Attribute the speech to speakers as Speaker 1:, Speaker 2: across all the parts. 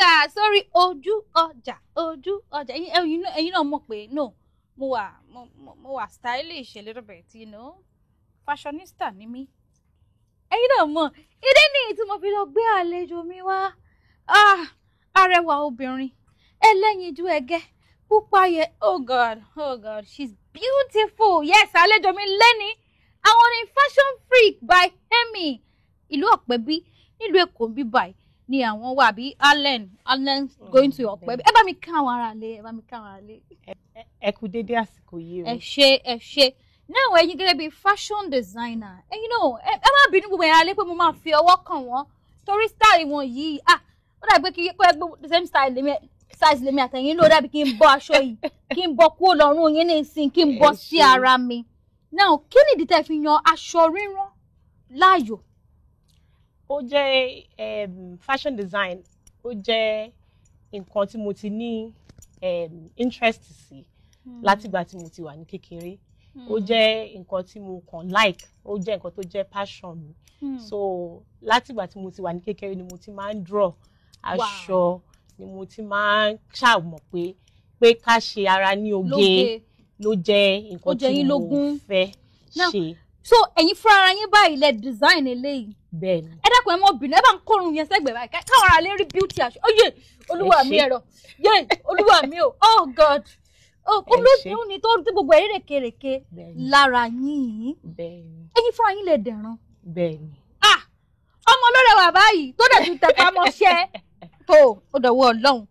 Speaker 1: padà sórí ojú ọjà ẹ̀yin náà mọ̀ pé no mo wà stylish a little bit, you know, fashionista ni mí. Ẹ̀yin náà mọ̀ ìdí nìyí tí mo fi lọ gbé àlejò mi wá. Arẹwà obìnrin ẹlẹ́yinjú ẹgẹ́ pupa yẹ, oh God, she's beautiful. Yes, àlejò mi lẹ́ni àwọn ni Fashion Freak by Emi. Ìlú Ọ̀pẹ́bí nílùú Èkó bí báyìí ni àwọn wà bí Allen going to Ọ̀pẹ́bí. Ẹ bá mi ká àwọn ará lé,
Speaker 2: Ẹ kú dédé àsìkò yìí o.
Speaker 1: Ẹ ṣé. Now ẹ̀yin gẹ́gẹ́ bí fashion designer, ẹ̀yin náà ẹ má bínú gbogbo ẹ̀yà lé pé mo máa fi ọwọ́ kàn wọ́n torí style wọn yìí ó dàbí pé kí ẹ gbé the same size lèmi àtẹ̀yìn ló dàbí kí n bọ́ aṣọ yìí kí n bọ́ kúrò lọ́rùn yín ní ìsìn kí n bọ́ sí ara mi. Now kí nìdí tẹ́ fi yan aṣọ rírán láàyò?
Speaker 2: Ó jẹ́ fashion design, ó jẹ́ nǹkan tí mo ti ní interest sí látìgbà tí mo ti wà ní kékeré. Ó jẹ́ nǹkan tí mo kàn like, ó jẹ́ nǹkan tó jẹ́ passion mi. So látìgbà tí mo ti wà ní kékeré ni mo ti máa ń draw aṣọ, ni mo ti máa ń ṣàmọ̀ pé ká ṣe ara ní oge ló jẹ́ nǹkan tí mo fẹ́ ṣe.
Speaker 1: So ẹ̀yin fúnra ara yín báyìí lẹ design eléyìí.
Speaker 2: Bẹ́ẹ̀ni.
Speaker 1: Ẹ dákun ẹ mọ́ bínú, ẹ bá ń kórun yẹn sẹ́gbẹ̀ẹ́ báyìí káwọn ará lè rí beauty aṣọ. Oyè olúwa mi ẹ̀rọ, olúwa mi o, oh God. Olóòtú ni tó gbogbo ẹ̀ rékèrèké lára yín.
Speaker 2: Bẹ́ẹ̀ni.
Speaker 1: Ẹ̀yin fúnra yín lè dẹ̀ràn.
Speaker 2: Bẹ́ẹ̀ni.
Speaker 1: Ọmọ olóore wà báyìí tó dẹ̀ tún tẹpá mọ́ṣẹ́ tó ó dọ̀wọ́ Ọlọ́run.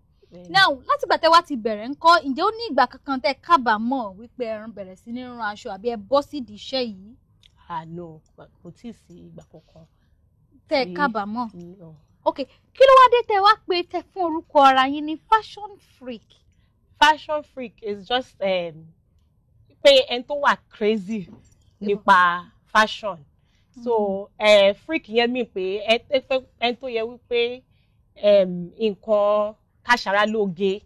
Speaker 1: Now látìgbà tẹ́ wá ti bẹ̀rẹ̀ ńkọ́, ǹjẹ́ ó ní ìgbà kankan tẹ́ kábàámọ̀ wípé ẹ bẹ̀rẹ̀ sí ní rán aṣọ àbí ẹ bọ́ sídìí iṣẹ́ yìí?
Speaker 2: No, kò tí ì sí ìgbà kankan.
Speaker 1: Tẹ́ kábàámọ̀. Ok, kí ló wá dé tẹ́ wá pé tẹ́ fún orúkọ ara yín ní Fashion Freak?
Speaker 2: Fashion Freak is just pé ẹni tó wà crazy nípa fashion. So freak yẹn mean pé ẹni tó yẹ wípé nǹkan káṣara lóge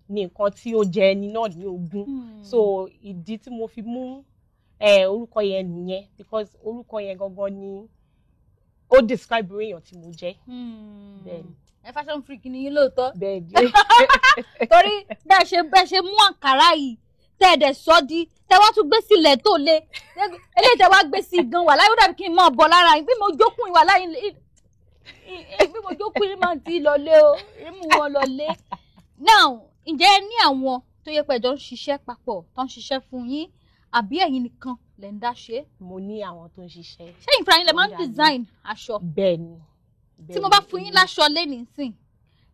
Speaker 2: ní nǹkan tí ó jẹ ẹni náà ní ogún. So ìdí tí mo fi mú orúkọ yẹn nìyẹn, because orúkọ yẹn gangan ni ó describe èèyàn tí mo jẹ́. Bẹ́ẹ̀ni.
Speaker 1: Fashion freak ni yín lóòótọ́.
Speaker 2: Bẹ́ẹ̀ni.
Speaker 1: Torí bẹ́ẹ̀ ṣe mú àǹkárá yìí tẹ́ ẹ̀ dẹ̀ sọ́ di tẹ́ wá tún gbé sílẹ̀ tó le eléyìí tẹ́ wá gbé sí gan wà láyé ó dàbí kí n máa bọ̀ lára yín bí mo jókòó ìwà láyé bí mo jókòó yín máa ti lọlé o mú wọn lọlé. Now ǹjẹ́ ẹ ní àwọn tó yẹ pé ẹjọ́ ń ṣiṣẹ́ papọ̀ tó ń ṣiṣẹ́ fún yín àbí ẹ̀yin nìkan lẹ ń dá ṣe?
Speaker 2: Mo ní àwọn tó ń ṣiṣẹ́.
Speaker 1: Ṣé ìfúnra yín lẹ máa ń design aṣọ?
Speaker 2: Bẹ́ẹ̀ni.
Speaker 1: Tí mo bá fún yín láṣọ lẹ́nìí sìn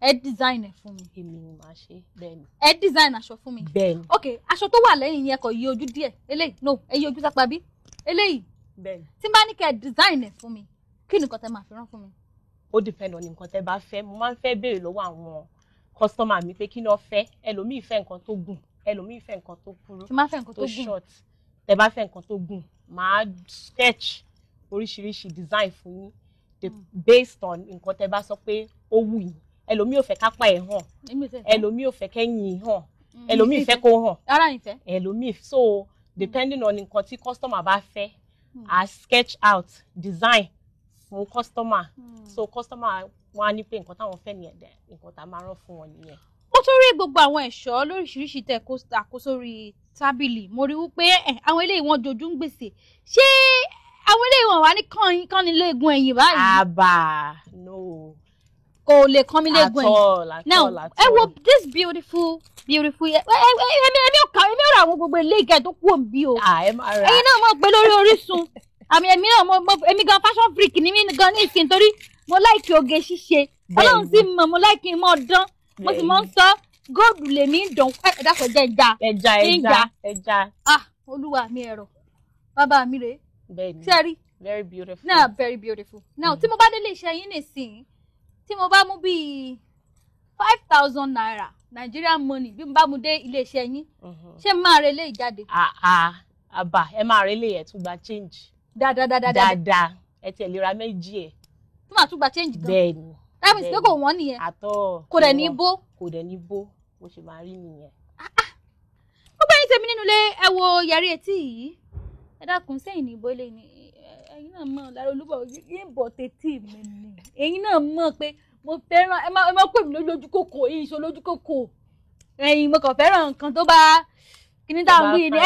Speaker 1: ẹ design ẹ̀ fún mi.
Speaker 2: Èmi ni màá ṣe. Bẹ́ẹ̀ni.
Speaker 1: Ẹ design aṣọ fún mi.
Speaker 2: Bẹ́ẹ̀ni.
Speaker 1: Ok, aṣọ tó wà lẹ́yìn yẹn kò yí ojú díẹ̀ eléyìí no ẹ yí ojú sápá bí eléyìí.
Speaker 2: Bẹ́ẹ̀ni.
Speaker 1: Tí n bá ní kẹ́ ẹ design ẹ̀ fún mi kí ni nǹkan tẹ́ máa fi rán fún mi?
Speaker 2: Ó depend on nǹkan tẹ́ bá fẹ́. Mo máa ń fẹ́ béèrè lọ́wọ́ àwọn customer mi pé kí ni wọ́n fẹ́. Ẹlòmíì fẹ́ nǹkan tó gùn, ẹlòmíì fẹ́ nǹkan tó kúrú.
Speaker 1: Tí n bá fẹ́ nǹkan tó gùn,
Speaker 2: short. Tẹ́ bá fẹ́ nǹkan tó gùn, màá sketch oríṣiríṣi design fún yín based on nǹkan tẹ́ bá sọ pé ó wù yín. Ẹlòmíì ò fẹ́ kápá ẹ̀ hàn, ẹlòmíì ò fẹ́ kẹ́yìn hàn, ẹlòmíì fẹ́ kó hàn.
Speaker 1: Ara yín fẹ́.
Speaker 2: Ẹlòmíì so depending on nǹkan tí customer bá fẹ́, I sketch out design fún customer. So customer wọn á ní pé nǹkan táwọn fẹ́ nìyẹn dẹ̀ nǹkan tá a máa rán fún wọn nìyẹn.
Speaker 1: Ó tún rí gbogbo àwọn ẹ̀ṣọ́ lóríṣiríṣi tẹ́ kó sórí tábìlì. Mo rí wípé àwọn eléyìí wọn jojú ń gbèsè. Ṣé àwọn eléyìí wọn wà ní kán ní léegun ẹ̀yìn báyìí?
Speaker 2: No.
Speaker 1: Kò lè kán mi léegun
Speaker 2: ẹ̀yìn.
Speaker 1: Now ẹ wo this beautiful èmi ò ra àwọn gbogbo eléyìí kẹ́ tó kú òǹbí o. Ẹ̀yin náà mọ̀ pé lórí Orísun èmi gan fashion freak ni mí gan ní ìsìn torí mo láìkí oge ṣíṣe. Ọlọ́run sì mọ̀ mo láìkí mọ́ dán. Mo sì mọ̀ ń sọ góòdù lèmi ń dán ẹ̀dáfọ̀ jẹ́
Speaker 2: ẹja.
Speaker 1: Olúwa mi ẹ̀rọ bàbá mi rèé.
Speaker 2: Bẹ́ẹ̀ni.
Speaker 1: Sẹ́rí.
Speaker 2: Very beautiful.
Speaker 1: Nah, very beautiful. Now tí mo bá délé iṣẹ́ yín nìsín tí mo bá mú bíi 5,000 naira Nigerian money bí mo bá mú dé ilé iṣẹ́ yín ṣé mo máa relé ìjáde?
Speaker 2: Ẹ máa relé ẹ̀ tún gba change. Dáadáa ẹ tiẹ̀ lè ra méjì ẹ̀.
Speaker 1: Tó máa tún gba change gan.
Speaker 2: Bẹ́ẹ̀ni.
Speaker 1: That means pé kò wọ́n nìyẹn.
Speaker 2: Àtọ̀.
Speaker 1: Kò dẹ̀ ní bó.
Speaker 2: Kò dẹ̀ ní bó bó ṣe máa rí nìyẹn.
Speaker 1: Ó bá yín tèmi nínú ilé ẹ wo yẹrí etí yìí ẹ dákun sẹ́yìn ní ìbò ilé ni ẹ̀yin náà mọ̀ lára Olúbọ̀ yín bọ̀ tètè mi ni ẹ̀yin náà mọ̀ pé mo fẹ́ràn ẹ má pè mí lójú kòkò yìí ṣe lójú kòkò ẹ̀yin mo kàn fẹ́ràn nǹkan tó bá kíní tá à ń wí ni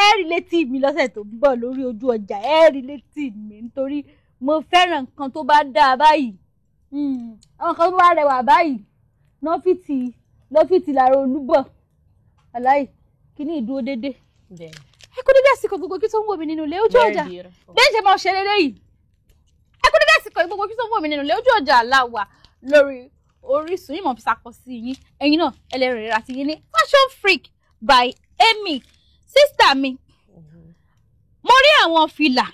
Speaker 1: ẹ rí létí mi lọ́sẹ̀ tó ń bọ̀ lórí ojú ọjà ẹ rí létí mi nítorí mo fẹ́ràn nǹkan tó bá dáa báyìí àwọn nǹkan tó bá rẹwà báyìí lọ́fìtì lára olúbọ̀ aláì kíní ìdúró dédé ẹ kú dédé àsìkò gbogbo kí tó ń wò mí nínú ilé ojú ọjà bẹ́ẹ̀ ṣe máa ṣe lélẹ́yìí ẹ kú dédé àsìkò gbogbo kí tó ń wò mí nínú ilé ojú ọjà aláwà lórí Orísun yìí mọ̀ fi ṣàkọsí yín ẹ̀yin náà ẹlẹ́rìí àti yín ní Fashion Freak by Amy sísítà mi mo rí àwọn fìlà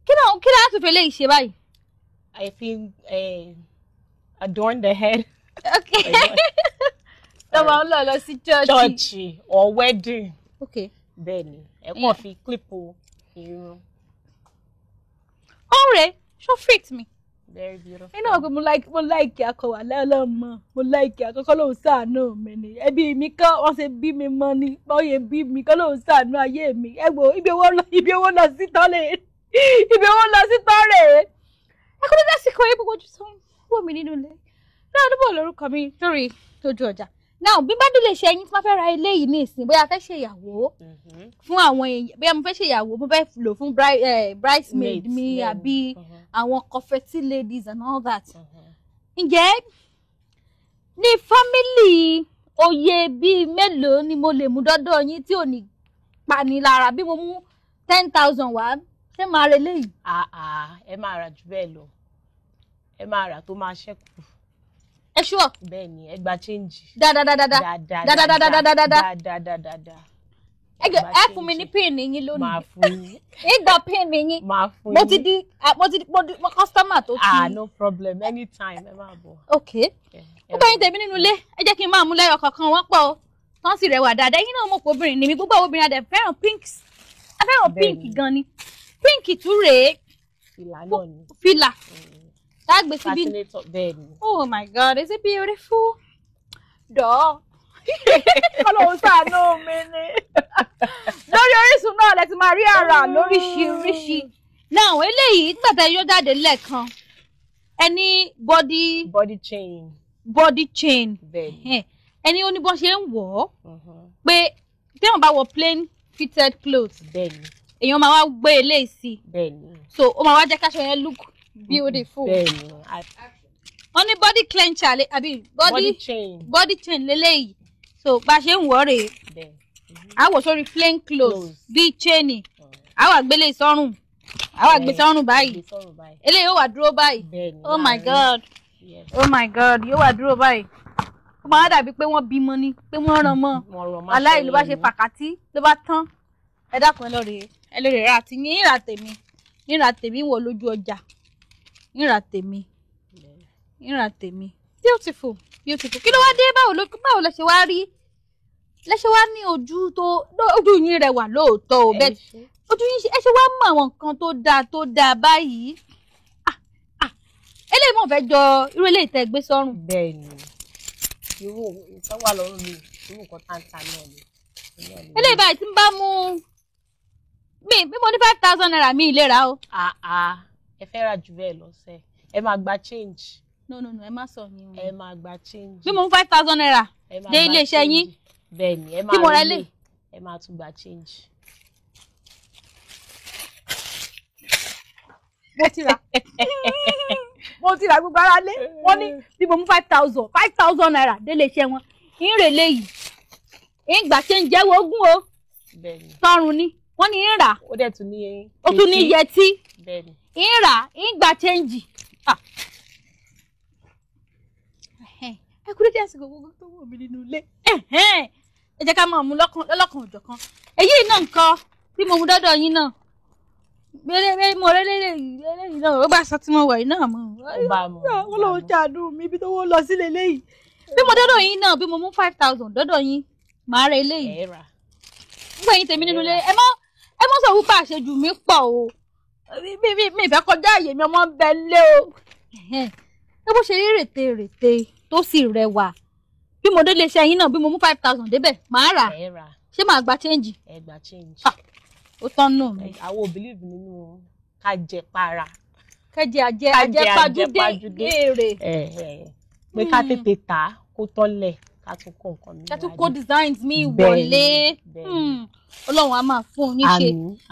Speaker 1: kí láti tún fẹ́ lè ṣe báyìí.
Speaker 2: I think adorn the head.
Speaker 1: Okay. Tọ́wọ́ ń lọ sí
Speaker 2: church or wedding.
Speaker 1: Okay.
Speaker 2: Bẹ́ẹ̀ni ẹ kàn fi clip irun.
Speaker 1: Ọ̀rẹ́ ṣó fit me.
Speaker 2: Very beautiful.
Speaker 1: You know, mo like akọwà lọ́mọ mo like akọ́kọ́ lóun ṣàánú mi ni ẹbí mi kọ́ wọ́n ṣe bí mi mọ́ ni wọ́n yẹ bí mi kọ́ lóun ṣàánú ayé mi ẹgbẹ́ ibi owó lọ sí tọ́lẹ̀ ẹ kó dédé àsìkò yìí gbogbo ojú tó ń wò mí nínú ilé náà níbo lórúkọ mi lórí tójú ọjà náà bí bá délé ṣe ẹyin tí wọ́n fẹ́ ra eléyìí ní ìsìn bóyá fẹ́ ṣe ìyàwó fún àwọn èèyàn bóyá mo fẹ́ ṣe ìyàwó mo fẹ́ lò fún bridesmaid mi àbí àwọn confetti ladies and all that. Ǹjẹ́ ní fámìlì oyè bíi mélòó ni mo lè mú dọ́dọ̀ yín tí ò ní pani lára bí mo mú 10,000 wá ṣé máa re léyìí.
Speaker 2: Ẹ máa rà jù bẹ́ẹ̀ lọ ẹ máa rà tó máa ṣẹ́kù.
Speaker 1: Ẹ ṣúọ̀.
Speaker 2: Bẹ́ẹ̀ni ẹ gba change.
Speaker 1: Dáadáa. Ẹ fún mi ní pin yín lónìí.
Speaker 2: Máa fún yín.
Speaker 1: Ìgbà pin yín.
Speaker 2: Máa fún yín.
Speaker 1: mo ti customer tó ti.
Speaker 2: No problem anytime ẹ máa bọ̀.
Speaker 1: Okay. Ó bá yín tẹ̀mí nínú ilé ẹ jẹ́ kí n máa mú lẹ́yọ̀ kankan wọ́n pọ̀ o tán sì rẹwà dáadáa yín náà mọ̀ pé obìnrin ni mi gbogbo obìnrin adẹ̀ fẹ́ràn pinks a fẹ́ràn pink gan ni pink tún rèé.
Speaker 2: Fìlà náà ni.
Speaker 1: Fìlà. Lágbè síbí.
Speaker 2: Fascinator bẹ́ẹ̀ni.
Speaker 1: Oh my God, is it beautiful? Dọ́ọ̀. Ọlọ́run ṣàánú mi ni. Lórí Orísun náà lẹ ti máa rí àrà lóríṣiríṣi. Náà eléyìí nígbà tá yóò jáde lẹ́ẹ̀kan. Ẹni
Speaker 2: body chain.
Speaker 1: Body chain.
Speaker 2: Bẹ́ẹ̀ni.
Speaker 1: Ẹni ó ní bọ́n ṣe ń wọ̀ ọ́. Pé téèyàn bá wọ plain fitted clothes.
Speaker 2: Bẹ́ẹ̀ni.
Speaker 1: Èèyàn máa wá gbé eléyìí sí.
Speaker 2: Bẹ́ẹ̀ni.
Speaker 1: So ó máa wá jẹ́ káṣọ yẹn look beautiful.
Speaker 2: Bẹ́ẹ̀ni.
Speaker 1: Wọ́n ní body clencher àbí body chain lélẹ́yìí. So bá a ṣe ń wọ̀ rèé. A wọ̀ sórí plain clothes bíi chain. A wà gbélé sọ́rùn. A wà gbé sọ́rùn báyìí. Eléyìí ó wà dúró báyìí. Oh my God. Oh my God. Yóò wà dúró báyìí. Ó máa dàbí pé wọ́n bímọ ni pé wọ́n ràn mọ́. Aláì ló bá ṣe fàkàtí ló bá tán. Ẹ dákun ẹ lóore rà àti ní ìrà tèmi wọ̀ lójú ọjà. Ìrà tèmi. Beautiful. Kí ló wá dé báwo lẹ ṣe wá rí lẹ ṣe wá ní ojú yín rẹwà lóòótọ́ o bẹ́ẹ̀ ojú yín ẹ ṣe wá mọ àwọn nǹkan tó dáa báyìí. Eléyìí mọ̀ fẹ́ jọ irú eléyìí tẹ́ gbé sọ́rùn.
Speaker 2: Bẹ́ẹ̀ni irú nǹkan wà lọ́rùn mi irú nǹkan táǹtà náà ni.
Speaker 1: Eléyìí báyìí tí ń bá mú bí mo ní 5,000 naira mi ìlera o.
Speaker 2: Ẹ fẹ́ ra jù bẹ́ẹ̀ lọ sẹ́ ẹ máa gba change.
Speaker 1: No ẹ má sọ ni o.
Speaker 2: Ẹ máa gba change.
Speaker 1: Bí mo mú 5,000 naira dé iléeṣẹ́ yín.
Speaker 2: Bẹ́ẹ̀ni ẹ máa rí ẹ máa tún gba change.
Speaker 1: Mo ti ra gbogbo ara lé wọ́n ní bí mo mú 5,000 naira dé iléeṣẹ́ wọn ìrè léyìí ìgbà change jẹ́wọ́ ogún o.
Speaker 2: Bẹ́ẹ̀ni.
Speaker 1: Sọ́run ni wọ́n ní ìrà.
Speaker 2: Ó dẹ̀ tún ní
Speaker 1: ó tún ní yẹtí.
Speaker 2: Bẹ́ẹ̀ni.
Speaker 1: Ìrà ìgbà change. Ẹ kú dédé àsìkò gbogbo tó wọ̀ mí nínú ilé. Ẹ jẹ́ ká máa mú lọ́lọ́kan òjọ̀kan. Èyí náà nǹkan bí mo mú dọ́dọ̀ yín náà. Mo eléyìí náà ó bá aṣọ tí mo wọ̀ yìí náà mọ̀. Wọ́n lọ́wọ́ ṣàánú mi ibi tó wọ́n lọ sílé eléyìí. Bí mo dọ́dọ̀ yín náà bí mo mú 5,000 dọ́dọ̀ yín màá ra eléyìí. Nígbà yín tèmi nínú ilé ẹ mọ́ sọ wípé àṣejù mi pọ̀ o. Mi ìfẹ́ kọjá àyè mi ọmọ ń bẹ lé o. Ẹ bó ṣe rí rètè tó sì rẹwà bí mo délé iṣẹ́ yín náà bí mo mú 5,000 débẹ̀ màá rà ṣé màá gba change.
Speaker 2: Ẹ gba change.
Speaker 1: Ó tán náà mi.
Speaker 2: Àwọn ò believe nínú ká jẹ para.
Speaker 1: kẹjẹ àjẹpajúdé èrè
Speaker 2: pé ká tètè tà kó tọ́lẹ̀ ká tún kó nǹkan mi
Speaker 1: ká tún kó designs mi wọlé Ọlọ́run á máa fún yín ṣe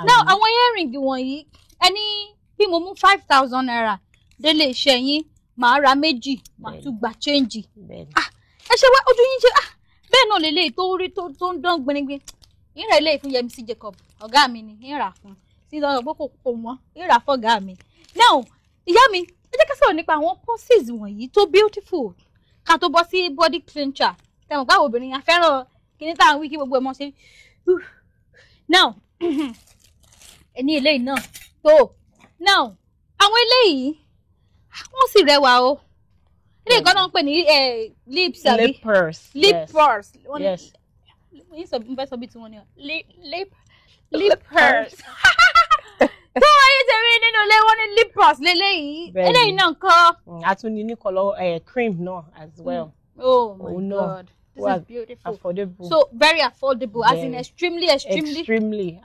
Speaker 1: now àwọn earring wọ̀nyí ẹni bí mo mú 5,000 naira délé iṣẹ́ yín màá ra méjì màá tún gba change ẹ ṣe wá ojú yín ṣe bẹ́ẹ̀ náà lélẹ́yìí tó rí tó ń dán gbinigbin ìrà ilé ìfún Yẹmisí Jacob ọ̀gá mi ni ìrà fún sí lọ́rọ̀ pé kò wọ́n ìrà fọ́gá mi now ìyá mi ẹ jẹ́ ká sọ̀rọ̀ nípa àwọn poses wọ̀nyí tó beautiful ká tó bọ́ sí body clincher tẹ̀wọ̀n káwọn obìnrin afẹ́ràn kíní táwọn wí kí gbogbo ẹ̀ mọ́ ṣe now ẹni eléyìí náà tó now àwọn eléyìí wọ́n sì rẹwà o ilé ìkọ́ náà ń pè ní lips àbí lip purse yes yín sọ bí sọ bí tí wọ́n ní lip purse tó ayé tẹ̀mí nínú ilé wọ́n ní lip purse lélẹ́yìí eléyìí náà kọ́.
Speaker 2: a tún ní ní colour cream náà as well.
Speaker 1: Oh my God. This is beautiful.
Speaker 2: Affordable.
Speaker 1: So very affordable, as in extremely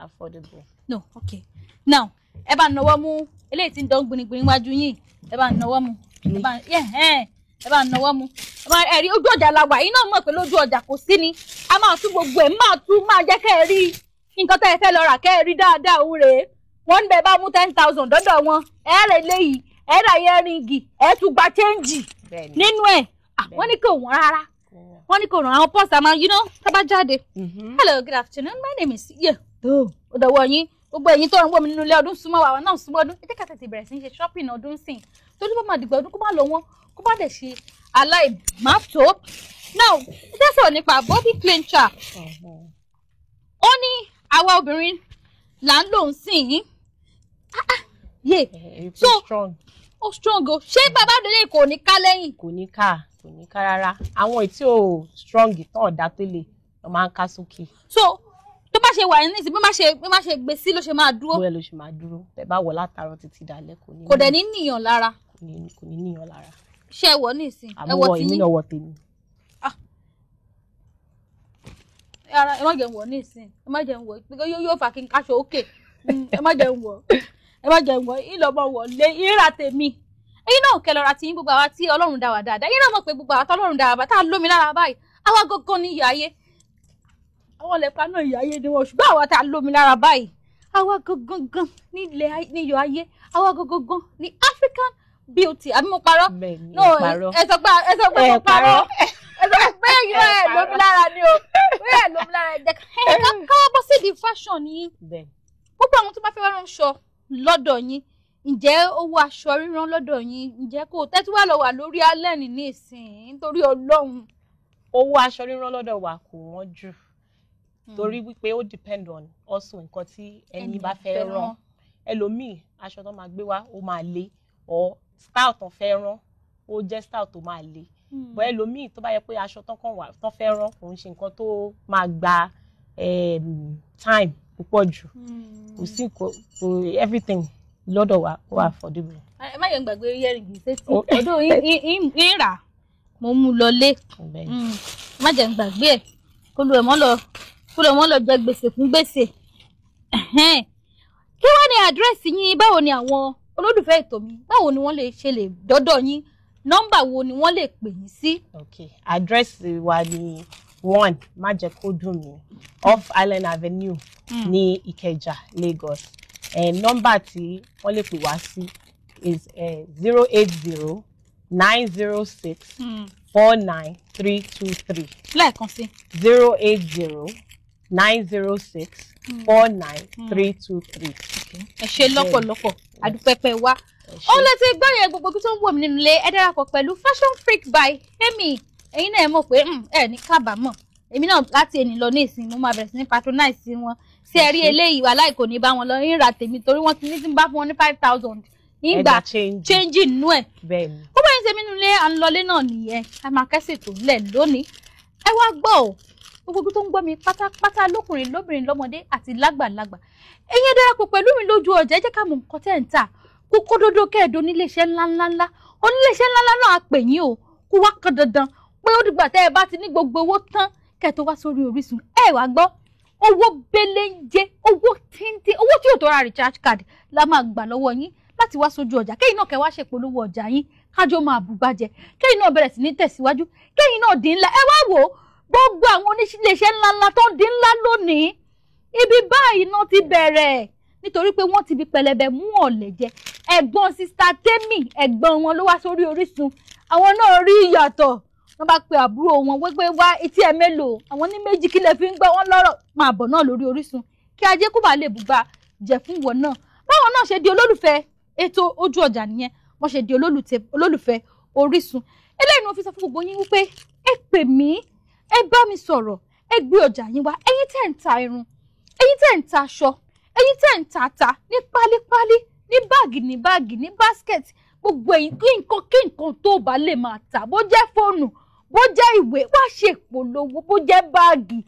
Speaker 2: affordable.
Speaker 1: No, okay. Now, ẹ bá náwó mú eléyìí tí ń dán gbinigbini wájú yín. Ẹ bá náwó mú. Ẹ bá náwó mú. Ẹ rí ojú ọjà la wà. Yín náà mọ̀ pé lójú ọjà kò sí ni. A máa tún gbogbo ẹ̀ máa jẹ́ kẹ́ ẹ rí nǹkan tẹ́ ẹ fẹ́ lọ rà kẹ́ ẹ rí dáadáa òun rèé. Wọ́n ń bẹ bá mú 10,000 dọ́dọ̀ wọn. Ẹ rẹ̀ léyìí. Ẹ ra earring. Ẹ tún gba change. Nínú ẹ̀. Wọ́n ní kò wọ́n rárá. Wọ́n ní kò ràn àwọn pọ́s àmọ́ tábà jáde. Hello, good afternoon, my name is ọ̀dọ̀wọ̀ yín gbogbo ẹ̀yin tó ń wọ̀ mí nínú ilé ọdún súnmọ́ wa náà súnmọ́ ọdún ẹ jẹ́ ká tètè bẹ̀rẹ̀ sí ní ṣe shopping ọdún sìn torí bá máa dìgbà ọdún kó má lọ wọ́n kó má dẹ̀ ṣe aláìmátó. Now ẹ jẹ́ sọ̀rọ̀ nípa body clincher. Ó ní àwa obìnrin là ń lò ń sìn yín. So ó strong o ṣé bàbá òdòdó kò ní ká lẹ́yìn.
Speaker 2: kò ní ká rárá àwọn èyí tí ò strong tán ọ̀dà tó lè lọ máa ń ká sókè.
Speaker 1: So tó bá ṣe wà ní ìsìn bí má ṣe gbé sí ló ṣe máa dúró.
Speaker 2: bóyá ló ṣe máa dúró bẹ́ẹ̀ bá wọ̀ látàárọ̀ títí dalẹ́
Speaker 1: kò dẹ̀ ní níyàn lára.
Speaker 2: kò ní níyàn lára.
Speaker 1: ṣé ẹ wọ̀ ní ìsìn
Speaker 2: ẹ wọ̀ tí èmi náà wọ̀ tèmi.
Speaker 1: ẹ má jẹun wọ̀ ní ìsìn ẹ má jẹun wọ̀ yóò fà kí n káṣọ òkè ẹ má jẹun wọ̀ ìlọ́mọ wọ̀ lé ìrà tèmi. Ẹ̀yin náà kẹ́ lọ ra tiyín gbogbo àwa tí Ọlọ́run dá wa dáadáa ẹ̀yin náà mọ̀ pé gbogbo àwa tí Ọlọ́run dá wa tá a lómi lára báyìí àwa gangan ní ìyá ayé àwọn lẹ́pa náà ìyá ayé ni wọ́n ṣùgbọ́n àwa tá a lómi lára báyìí àwa gangan ní iyọ̀ ayé àwa gangan ní African beauty àbí mo parọ́ ẹ sọ pé mo parọ́ ẹ sọ pé ẹ̀yin náà ẹ̀ lómi lára ni o ẹ̀ lómi lára ẹ̀ jẹ́ káwọ́ bọ́ sí di fashion yín gbogbo àwọn tó bá fẹ́ wá ránṣọ lọ́dọ̀ yín ǹjẹ́ owó aṣọ rírán lọ́dọ̀ yín ǹjẹ́ kò tẹ́tí wà lọ wà lórí alẹ́ ní ìsìn nítorí Ọlọ́run.
Speaker 2: owó aṣọ rírán lọ́dọ̀ wa kò wọ́n jù torí wípé ó depend on also nǹkan tí ẹni bá fẹ́ rán ẹlòmíì aṣọ tó máa gbé wá ó máa le or style tó fẹ́ rán ó jẹ́ style tó máa le but ẹlòmíì tó bá yẹ pé aṣọ tó kàn wà tó fẹ́ rán kò ń ṣe nǹkan tó máa gba time púpọ̀ jù kò sí everything lọ́dọ̀ wa ó affordable.
Speaker 1: ẹ má yẹn gbàgbé earring sétí ọdún yín rà mo mú lọlé má jẹ́ gbàgbé ẹ̀ kó lu ẹ̀ mọ́ lọ jẹ gbèsè fún gbèsè. Kí wá ní àdírẹ́sì yín báwo ni àwọn olólùfẹ́ ètò mi báwo ni wọ́n lè dọ́dọ̀ yín nọ́mbà wo ni wọ́n lè pè yín sí.
Speaker 2: Okay, àdírẹ́sì wa ni 1 má jẹ́ kó dùn mí off Island Avenue ní Ìkẹjà, Lagos. Nọ́mbà tí wọ́n lè pè wá sí is 080-906-49323.
Speaker 1: Lẹ́ẹ̀kan sí.
Speaker 2: 080-906-49323.
Speaker 1: Ẹ ṣé lọ́pọ̀lọpọ̀ àdúpẹ́pẹ́ wa. Ó lè ti gbọ́ yẹn gbogbo tó ń wò mí nínú ilé ẹ darapọ̀ pẹ̀lú Fashion Freak by Amy. Ẹ̀yin náà mọ̀ pé ẹ ní kábàámọ̀. Èmi náà láti ẹni lọ ní ìsìn mo máa bẹ̀rẹ̀ sí ní patronize wọn. Ṣé ẹ rí eléyìí wà láì kò ní bá wọn lọ ń ra tèmi torí wọ́n ti ní tí ń bá fún wọn ní 5,000 nígbà change nínú ẹ̀.
Speaker 2: Bẹ́ẹ̀ni.
Speaker 1: Ó bá yín ṣe nínú ilé à ń lọlé náà nìyẹn a máa kẹ́sì tó lẹ̀ lónìí. Ẹ wá gbọ́ ò gbogbo tó ń gbọ́ mi pátápátá lókùnrin lóbìnrin lọ́mọdé àti lágbàlagbà. Ẹ̀yin darapọ̀ pẹ̀lú mi lójú ọjà ẹ jẹ́ ká mọ nǹkan tẹ́ ń tà kókó dodo kẹ́ẹ̀dọ́ níléeṣẹ́ ńláńlá oníléeṣẹ́ ńláńlá náà á pè yín o kó wá kan dandan pé ó dìgbà tẹ́ ẹ bá ti ní gbogbo owó tán kẹ́ tó wá sórí Orísun ẹ wá gbọ́ owó belenje owó tíntín owó tí yóò tó ra recharge card la máa gbà lọ́wọ́ yín láti láti wá sójú ọjà kẹ́yìn náà kẹ́ wá ṣèpolówó ọjà yín kájọ máa bùgbàjẹ́ kẹ́yìn náà bẹ̀rẹ̀ sí ní tẹ̀síwájú kẹ́yìn náà dín ńlá ẹ wá wò ó gbogbo àwọn oníṣẹ́iléeṣẹ́ ńláńlá tó ń dín ńlá lónìí ibi báyìí náà ti bẹ̀rẹ̀ nítorí pé wọ́n ti fi pẹlẹbẹ mú ọ̀lẹ jẹ ẹ̀gbọ́n sista Tẹ́mì ẹ̀gbọ́n wọn ló wá sórí Orísun àwọn náà rí ìyàtọ̀ wọ́n bá pe àbúrò wọn wẹ́gbẹ́ wá etí ẹ̀ mélòó àwọn ní méjì kílẹ̀ fi ń gbọ́ wọn lọ́rọ̀ máa bọ̀ náà lórí Orísun kí ajé kó bá lè bùgbà jẹ fún wọn náà báwọn náà ṣe di olólùfẹ́ ètò ojú ọjà nìyẹn wọ́n ṣe di olólùfẹ́ Orísun eléyìí ni wọ́n fi sọ fún gbogbo yín wípé ẹ pè mí ẹ bá mi sọ̀rọ̀ ẹ gbé ọjà yín wá ẹ̀yin tẹ́ ń ta irun ẹ̀yin tẹ́ ń ta aṣọ ẹ̀yin tẹ́ ń ta ata ní pálípálí ní báàgì ní báskẹ̀tì gbogbo ẹ̀yin kí nǹkan tó bá lè máa tà bó jẹ́ fóònù bó jẹ́ ìwé wá ṣe ìpolówó bó jẹ́ báàgì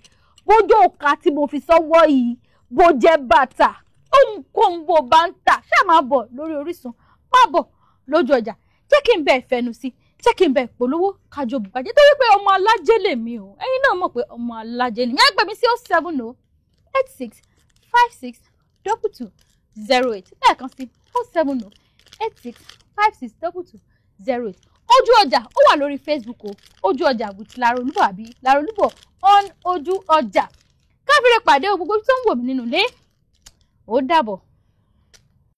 Speaker 1: bó jẹ́ òkà tí mo fi sọ́wọ́ yìí bó jẹ́ bàtà ohunkóhun bó bá ń tà ṣáà máa bọ̀ lórí Orísun máa bọ̀ lójú ọjà jẹ́ kí n bẹ̀ fẹnu sí jẹ́ kí n bẹ̀ polówó kájọ bùgbàjẹ́ torí pé ọmọ alájẹ lèmi o ẹ̀yin náà mọ̀ pé ọmọ alájẹ nìyẹn ẹ pè mí sí 07086562208 lẹ́ẹ̀kan sí 07086562208 ojú ọjà ó wà lórí Facebook o ojú ọjà with Larolubo àbí Larolubo on ojú ọjà káfíńrẹ́ pàdé gbogbo tó ń wò mí nínú ilé ó dàbọ̀.